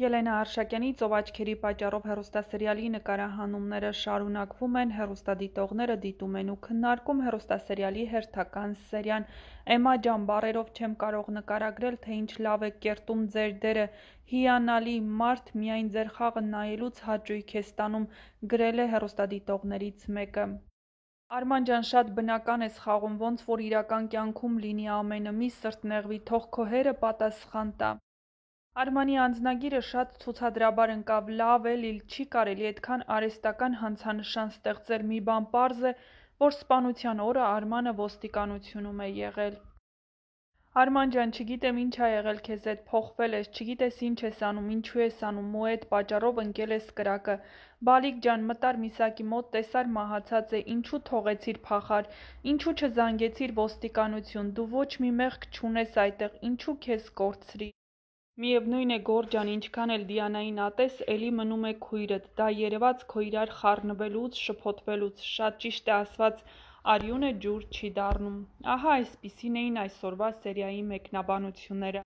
Ելենա Արշակյանի «Ծովաչքերի պատճառով» հեռուստասերիալի նկարահանումները շարունակվում են, հեռուստադիտողները դիտում են ու քննարկում հեռուստասերիալի հերթական սերիան։ Էմմա ջան, բառերով չեմ կարող նկարագրել, թե ինչ լավ է կերտում ձեր դերը, հիանալի մարդ, միայն ձեր խաղը նայելուց հաճույք է ստանում, գրել է հեռուստադիտողներից մեկը։ Արման ջան, շատ բնական ես խաղում, ոնց որ իրական կյանքում լինի ամենը, մի սրտնեղվի, թող քո հերը պատասխան տա։ Արմանի անձնագիրը շատ ցուցադրաբար ընկավ, լավ էլի, չի կարելի այդքան արհեստական հանցանշան ստեղծել, մի բան պարզ է, որ սպանության օրը Արմանը ոստիկանությունում է եղել։ Արման ջան, չգիտեմ ինչ ա եղել քեզ հետ, փոխվել ես, չգիտես ինչ ես անում, ինչու ես անում ու այդ պատճառով ընկել ես կրակը։ Բալիկ ջան, մտար Միսակի մոտ, տեսար մահացած է, ինչու թողեցիր փախար, ինչու չզանգեցիր ոստիկանություն, դու ոչ մի մեղք չունես այդտեղ, ինչու քեզ կորցրի։ Միևնույն է Գոր ջան, ինչքան էլ Դիանային ատես, էլի մնում է քույրդ, դա երևաց քո իրար խառնվելուց, շփոթվելուց, շատ ճիշտ է ասված, արյունը ջուր չի դառնում։ Ահա այսպիսին էին այսօրվա սերիայի մեկնաբանությունները։